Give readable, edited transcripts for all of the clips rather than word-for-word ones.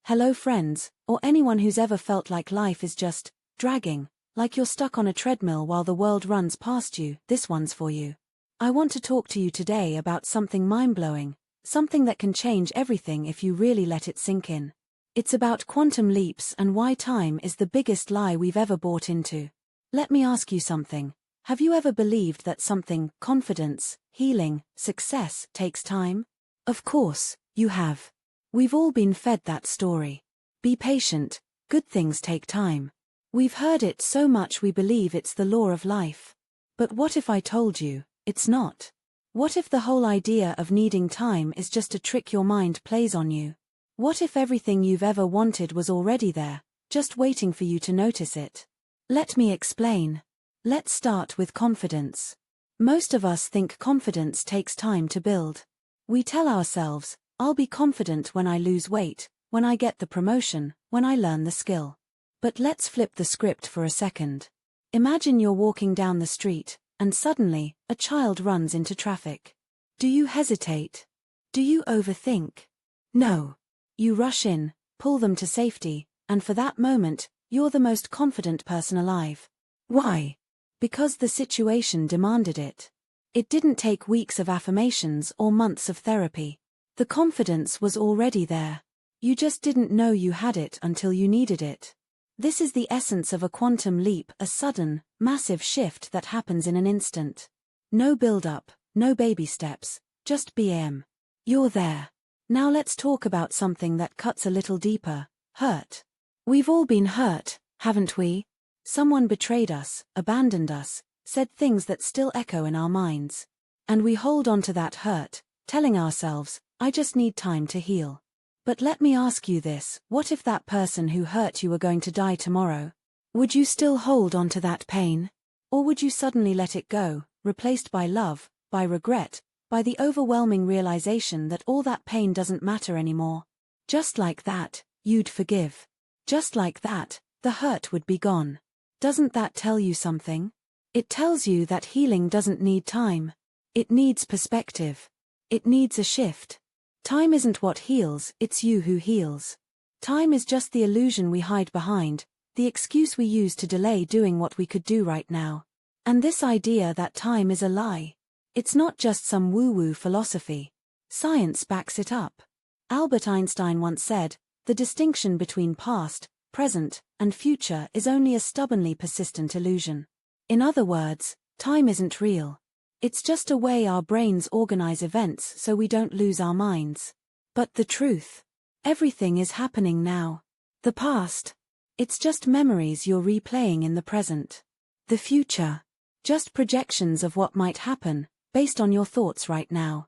Hello friends, or anyone who's ever felt like life is just dragging, like you're stuck on a treadmill while the world runs past you. This one's for you. I want to talk to you today about something mind-blowing, something that can change everything if you really let it sink in. It's about quantum leaps and why time is the biggest lie we've ever bought into. Let me ask you something. Have you ever believed that something, confidence, healing, success, takes time? Of course, you have. We've all been fed that story. Be patient, good things take time. We've heard it so much we believe it's the law of life. But what if I told you, it's not? What if the whole idea of needing time is just a trick your mind plays on you? What if everything you've ever wanted was already there, just waiting for you to notice it? Let me explain. Let's start with confidence. Most of us think confidence takes time to build. We tell ourselves, I'll be confident when I lose weight, when I get the promotion, when I learn the skill. But let's flip the script for a second. Imagine you're walking down the street, and suddenly, a child runs into traffic. Do you hesitate? Do you overthink? No. You rush in, pull them to safety, and for that moment, you're the most confident person alive. Why? Because the situation demanded it. It didn't take weeks of affirmations or months of therapy. The confidence was already there. You just didn't know you had it until you needed it. This is the essence of a quantum leap, a sudden, massive shift that happens in an instant. No build-up, no baby steps, just BAM. You're there. Now let's talk about something that cuts a little deeper, hurt. We've all been hurt, haven't we? Someone betrayed us, abandoned us, said things that still echo in our minds. And we hold on to that hurt, telling ourselves, I just need time to heal. But let me ask you this, what if that person who hurt you were going to die tomorrow? Would you still hold on to that pain? Or would you suddenly let it go, replaced by love, by regret, by the overwhelming realization that all that pain doesn't matter anymore? Just like that, you'd forgive. Just like that, the hurt would be gone. Doesn't that tell you something? It tells you that healing doesn't need time. It needs perspective. It needs a shift. Time isn't what heals, it's you who heals. Time is just the illusion we hide behind, the excuse we use to delay doing what we could do right now. And this idea that time is a lie. It's not just some woo-woo philosophy. Science backs it up. Albert Einstein once said, the distinction between past, present, and future is only a stubbornly persistent illusion. In other words, time isn't real. It's just a way our brains organize events so we don't lose our minds. But the truth? Everything is happening now. The past? It's just memories you're replaying in the present. The future? Just projections of what might happen, based on your thoughts right now.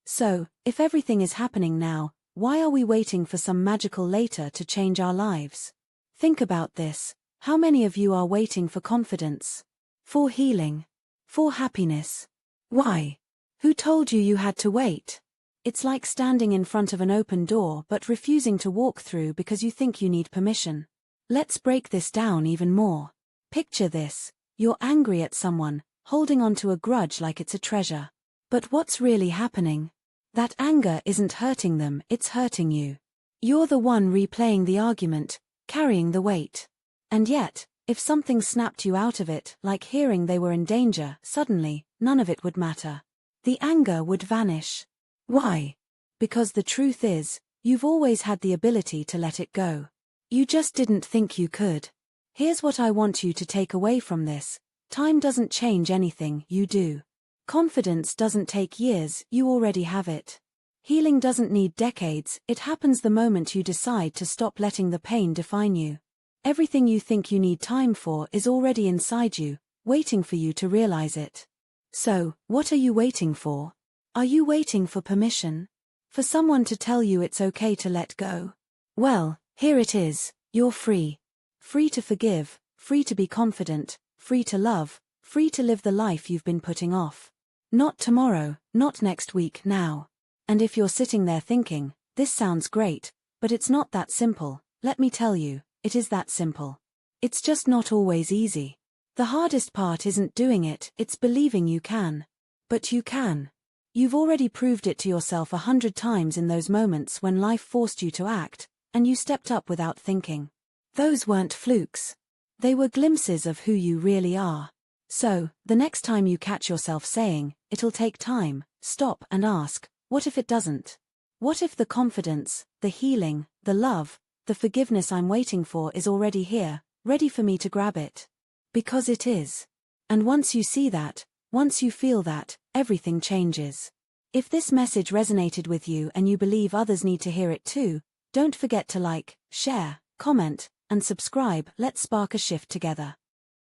So, if everything is happening now, why are we waiting for some magical later to change our lives? Think about this. How many of you are waiting for confidence? For healing? For happiness? Why? Who told you you had to wait? It's like standing in front of an open door but refusing to walk through because you think you need permission. Let's break this down even more. Picture this. You're angry at someone, holding on to a grudge like it's a treasure. But what's really happening? That anger isn't hurting them, it's hurting you. You're the one replaying the argument, carrying the weight. And yet, if something snapped you out of it, like hearing they were in danger, suddenly, none of it would matter. The anger would vanish. Why? Because the truth is, you've always had the ability to let it go. You just didn't think you could. Here's what I want you to take away from this. Time doesn't change anything, you do. Confidence doesn't take years, you already have it. Healing doesn't need decades, it happens the moment you decide to stop letting the pain define you. Everything you think you need time for is already inside you, waiting for you to realize it. So, what are you waiting for? Are you waiting for permission? For someone to tell you it's okay to let go? Well, here it is, you're free. Free to forgive, free to be confident, free to love, free to live the life you've been putting off. Not tomorrow, not next week, now. And if you're sitting there thinking, this sounds great, but it's not that simple, let me tell you. It is that simple. It's just not always easy. The hardest part isn't doing it, it's believing you can. But you can. You've already proved it to yourself 100 times in those moments when life forced you to act, and you stepped up without thinking. Those weren't flukes. They were glimpses of who you really are. So, the next time you catch yourself saying, "It'll take time," stop and ask, what if it doesn't? What if the confidence, the healing, the love, the forgiveness I'm waiting for is already here, ready for me to grab it? Because it is. And once you see that, once you feel that, everything changes. If this message resonated with you and you believe others need to hear it too, don't forget to like, share, comment, and subscribe. Let's spark a shift together.